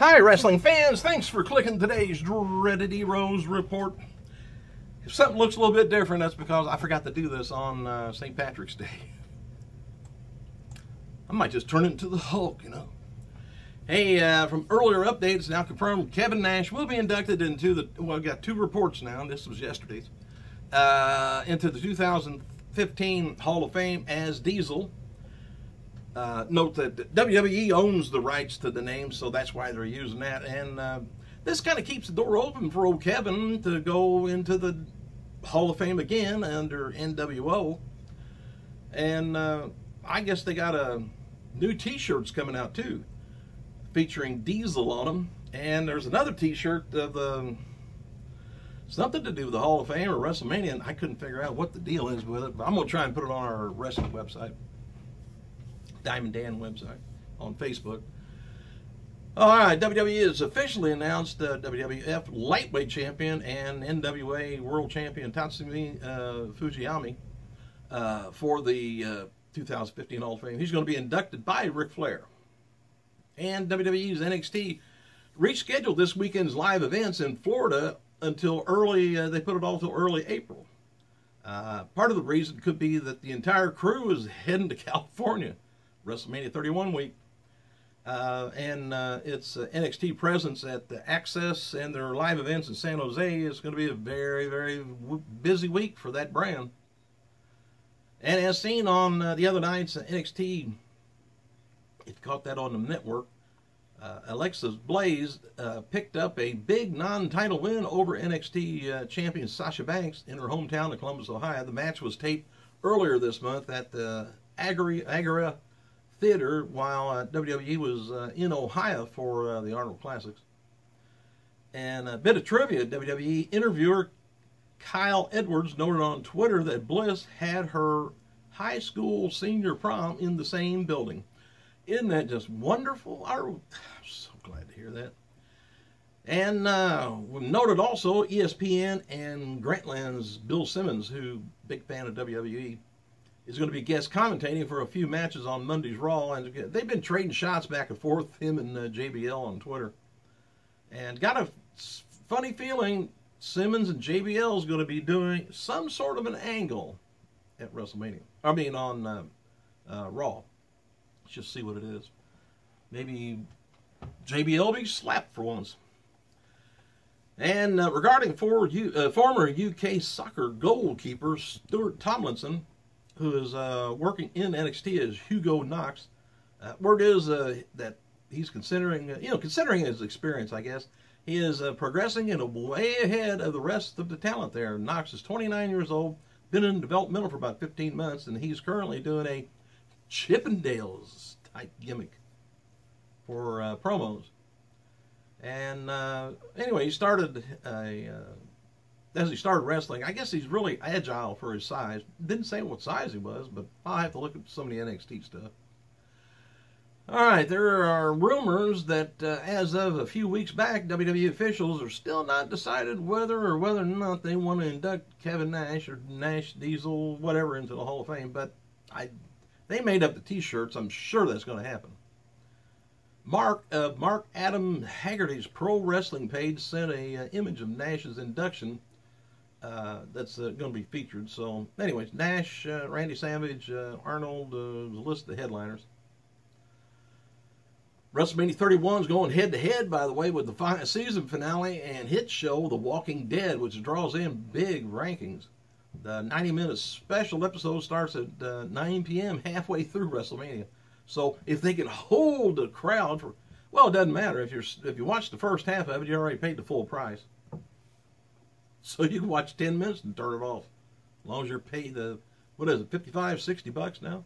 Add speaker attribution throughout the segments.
Speaker 1: Hi, wrestling fans. Thanks for clicking today's Dreaded Heroes report. If something looks a little bit different, that's because I forgot to do this on St. Patrick's Day. I might just turn it into the Hulk, you know. Hey, from earlier updates, now confirmed Kevin Nash will be inducted into the, well, I've got two reports now, this was yesterday's, into the 2015 Hall of Fame as Diesel. Note that WWE owns the rights to the name, so that's why they're using that. And this kind of keeps the door open for old Kevin to go into the Hall of Fame again under NWO. And I guess they got new t-shirts coming out too, featuring Diesel on them. And there's another t-shirt of something to do with the Hall of Fame or WrestleMania, and I couldn't figure out what the deal is with it, but I'm going to try and put it on our wrestling website. Diamond Dan website on Facebook. All right, WWE has officially announced WWF Lightweight Champion and NWA World Champion Tatsumi Fujiyama for the 2015 Hall of Fame. He's going to be inducted by Ric Flair. And WWE's NXT rescheduled this weekend's live events in Florida until early, they put it all until early April. Part of the reason could be that the entire crew is heading to California. WrestleMania 31 week, and its NXT presence at the Access and their live events in San Jose is going to be a very, very busy week for that brand. And as seen on the other night's NXT, if you caught that on the network, Alexa Bliss picked up a big non-title win over NXT champion Sasha Banks in her hometown of Columbus, Ohio. The match was taped earlier this month at the Agora Theater while WWE was in Ohio for the Arnold Classics. And a bit of trivia, WWE interviewer Kyle Edwards noted on Twitter that Bliss had her high school senior prom in the same building. Isn't that just wonderful? I'm so glad to hear that. And noted also ESPN and Grantland's Bill Simmons, who big fan of WWE, is going to be guest commentating for a few matches on Monday's Raw, and they've been trading shots back and forth, him and JBL on Twitter. And got a funny feeling Simmons and JBL is going to be doing some sort of an angle at WrestleMania. I mean on Raw. Let's just see what it is. Maybe JBL will be slapped for once. And regarding former UK soccer goalkeeper Stuart Tomlinson, who is working in NXT as Hugo Knox. Word is that he's considering his experience, I guess, he is progressing and way ahead of the rest of the talent there. Knox is 29 years old, been in developmental for about 15 months, and he's currently doing a Chippendales type gimmick for promos. And anyway, he started as he started wrestling. I guess he's really agile for his size. Didn't say what size he was, but I'll have to look at some of the NXT stuff. All right, there are rumors that as of a few weeks back, WWE officials are still not decided whether or not they want to induct Kevin Nash or Nash Diesel, whatever, into the Hall of Fame. But they made up the T-shirts. I'm sure that's going to happen. Mark Adam Haggerty's Pro Wrestling page sent a image of Nash's induction that's going to be featured. So, anyways, Nash, Randy Savage, Arnold, the list of the headliners. WrestleMania 31 is going head-to-head, by the way, with the season finale and hit show The Walking Dead, which draws in big rankings. The 90-minute special episode starts at 9 p.m. halfway through WrestleMania. So if they can hold the crowd for, well, it doesn't matter. If you watch the first half of it, you already paid the full price. So you can watch 10 minutes and turn it off. As long as you're paid the, what is it, 55, 60 bucks now?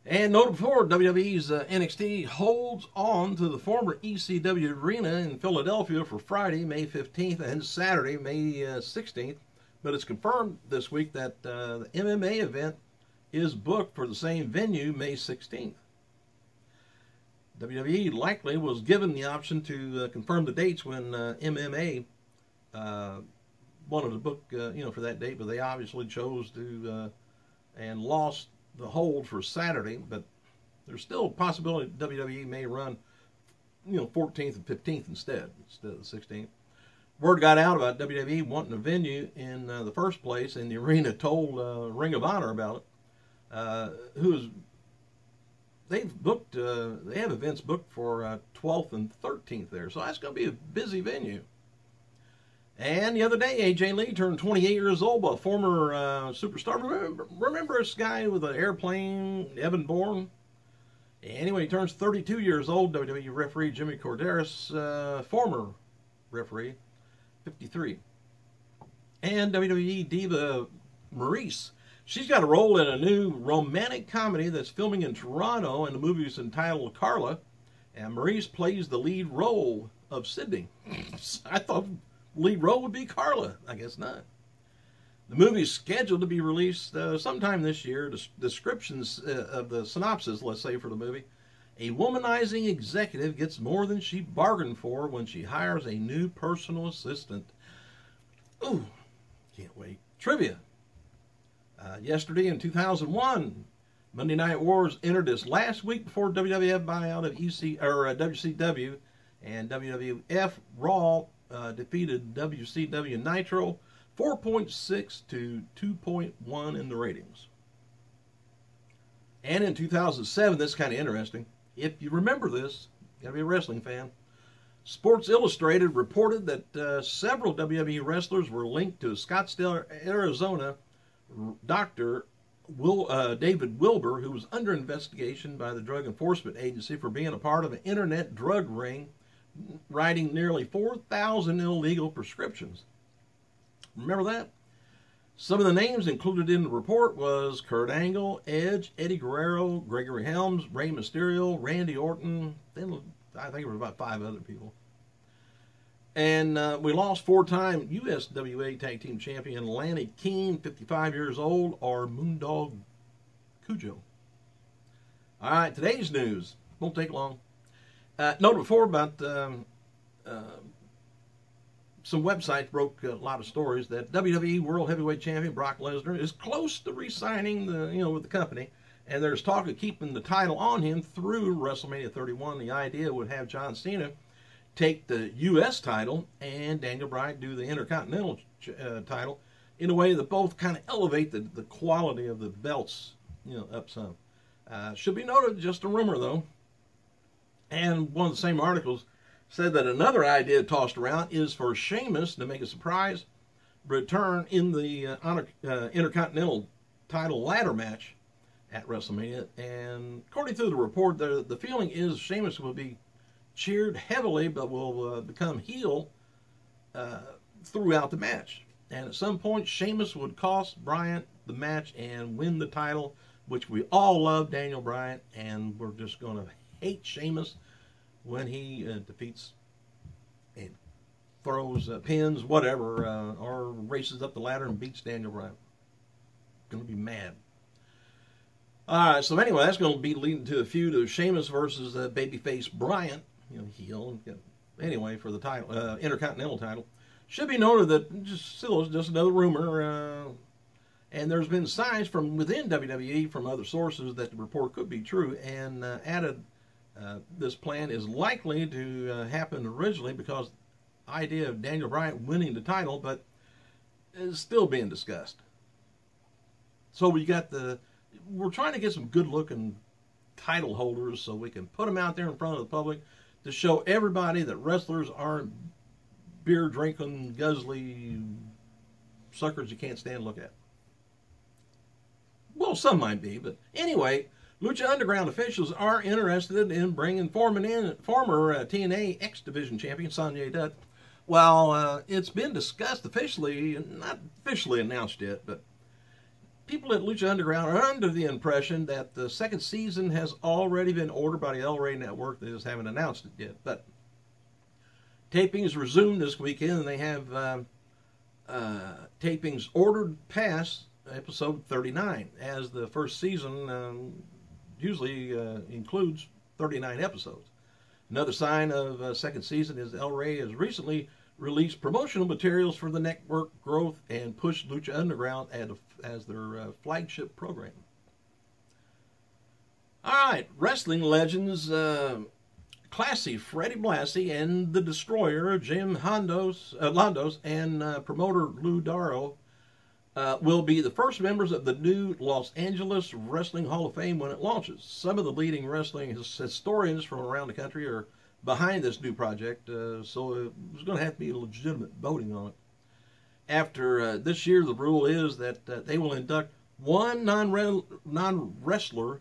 Speaker 1: And noted before, WWE's NXT holds on to the former ECW arena in Philadelphia for Friday, May 15th, and Saturday, May 16th. But it's confirmed this week that the MMA event is booked for the same venue, May 16th. WWE likely was given the option to confirm the dates when MMA wanted to book, for that date, but they obviously chose to and lost the hold for Saturday. But there's still a possibility WWE may run 14th and 15th instead of the 16th. Word got out about WWE wanting a venue in the first place, and the arena told Ring of Honor about it. They have events booked for 12th and 13th there, so that's going to be a busy venue. And the other day, AJ Lee turned 28 years old, a former superstar. Remember this guy with an airplane, Evan Bourne? Anyway, he turns 32 years old. WWE referee Jimmy Corderas, former referee, 53. And WWE diva Maurice. She's got a role in a new romantic comedy that's filming in Toronto, and the movie is entitled Carla. And Maurice plays the lead role of Sydney. I thought lead role would be Carla. I guess not. The movie is scheduled to be released sometime this year. Descriptions of the synopsis, let's say, for the movie. A womanizing executive gets more than she bargained for when she hires a new personal assistant. Ooh, can't wait. Trivia. Yesterday in 2001, Monday Night Wars entered its last week before WWF buyout of WCW, and WWF Raw defeated WCW Nitro 4.6 to 2.1 in the ratings. And in 2007, this is kind of interesting. If you remember this, you gotta be a wrestling fan. Sports Illustrated reported that several WWE wrestlers were linked to Scottsdale, Arizona Dr. David Wilbur, who was under investigation by the Drug Enforcement Agency for being a part of an internet drug ring, writing nearly 4,000 illegal prescriptions. Remember that? Some of the names included in the report was Kurt Angle, Edge, Eddie Guerrero, Gregory Helms, Rey Mysterio, Randy Orton, then I think it was about 5 other people. And we lost 4-time USWA Tag Team Champion Lanny Keane, 55 years old, or Moondog Cujo. All right, today's news. Won't take long. Noted before about some websites broke a lot of stories that WWE World Heavyweight Champion Brock Lesnar is close to re-signing with the company, and there's talk of keeping the title on him through WrestleMania 31. The idea would have John Cena take the U.S. title and Daniel Bryan do the Intercontinental title in a way that both kind of elevate the quality of the belts, up some. Should be noted, just a rumor though. And one of the same articles said that another idea tossed around is for Sheamus to make a surprise return in the Intercontinental title ladder match at WrestleMania. And according to the report, the feeling is Sheamus will be cheered heavily, but will become heel throughout the match. And at some point, Sheamus would cost Bryan the match and win the title, which we all love Daniel Bryan, and we're just going to hate Sheamus when he defeats and throws pins, whatever, or races up the ladder and beats Daniel Bryan. Going to be mad. All right, so anyway, that's going to be leading to a feud of Sheamus versus babyface Bryan, heel. Anyway, for the title, Intercontinental title. Should be noted that still just another rumor, and there's been signs from within WWE from other sources that the report could be true, and added this plan is likely to happen originally because the idea of Daniel Bryan winning the title, but is still being discussed. So we're trying to get some good-looking title holders so we can put them out there in front of the public to show everybody that wrestlers aren't beer-drinking, guzzly suckers you can't stand to look at. Well, some might be, but anyway, Lucha Underground officials are interested in bringing former TNA X Division champion Sonjay Dutt. Well, it's been discussed officially, not officially announced yet, but people at Lucha Underground are under the impression that the second season has already been ordered by the El Rey Network. They just haven't announced it yet. But tapings resumed this weekend, and they have tapings ordered past episode 39, as the first season usually includes 39 episodes. Another sign of second season is El Rey has recently released promotional materials for the network growth and pushed Lucha Underground as their flagship program. All right, wrestling legends Classy Freddie Blassie and the Destroyer, Jim Londos, and promoter Lou Darrow will be the first members of the new Los Angeles Wrestling Hall of Fame when it launches. Some of the leading wrestling historians from around the country are behind this new project, so there's going to have to be legitimate voting on it. After this year, the rule is that they will induct one non-wrestler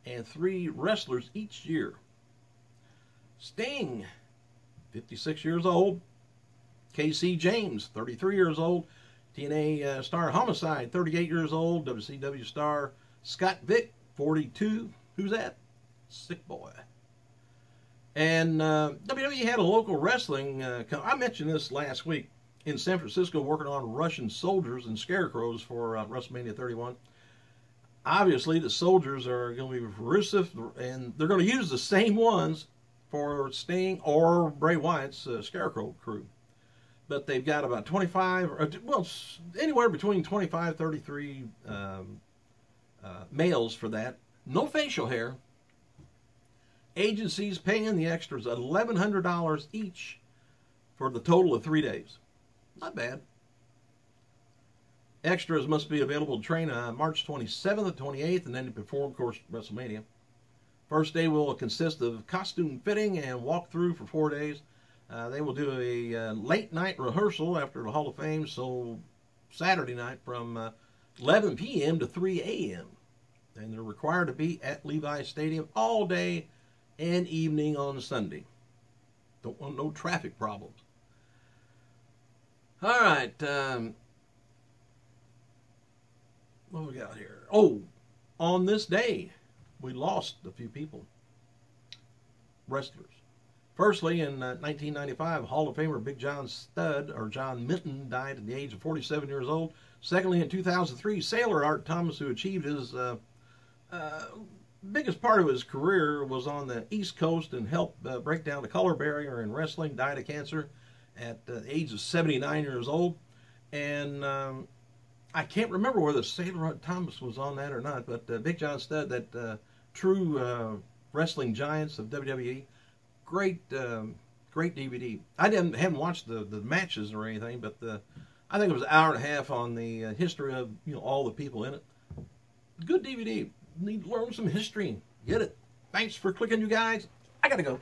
Speaker 1: and 3 wrestlers each year. Sting, 56 years old. K.C. James, 33 years old. TNA star Homicide, 38 years old. WCW star Scott Vick, 42. Who's that? Sick Boy. And WWE had a local wrestling, I mentioned this last week, in San Francisco working on Russian soldiers and scarecrows for WrestleMania 31. Obviously, the soldiers are going to be ferocious, and they're going to use the same ones for Sting or Bray Wyatt's Scarecrow crew. But they've got about 25, well, anywhere between 25, 33 males for that. No facial hair. Agencies paying the extras $1,100 each for the total of 3 days. Not bad. Extras must be available to train on March 27th and 28th, and then to perform, of course, WrestleMania. First day will consist of costume fitting and walkthrough for 4 days. They will do a late night rehearsal after the Hall of Fame, so Saturday night from 11 p.m. to 3 a.m. And they're required to be at Levi's Stadium all day and evening on Sunday. Don't want no traffic problems. All right. What we got here? Oh, on this day, we lost a few people, wrestlers. Firstly, in 1995, Hall of Famer Big John Studd, or John Minton, died at the age of 47 years old. Secondly, in 2003, sailor Art Thomas, who achieved his biggest part of his career, was on the East Coast and helped break down the color barrier in wrestling, died of cancer at the age of 79 years old. And I can't remember whether Sailor Art Thomas was on that or not, but Big John Studd, that true wrestling giants of WWE, great DVD. I haven't watched the matches or anything, but I think it was an hour and a half on the history of all the people in it. Good DVD. Need to learn some history. Get it. Thanks for clicking, you guys. I gotta go.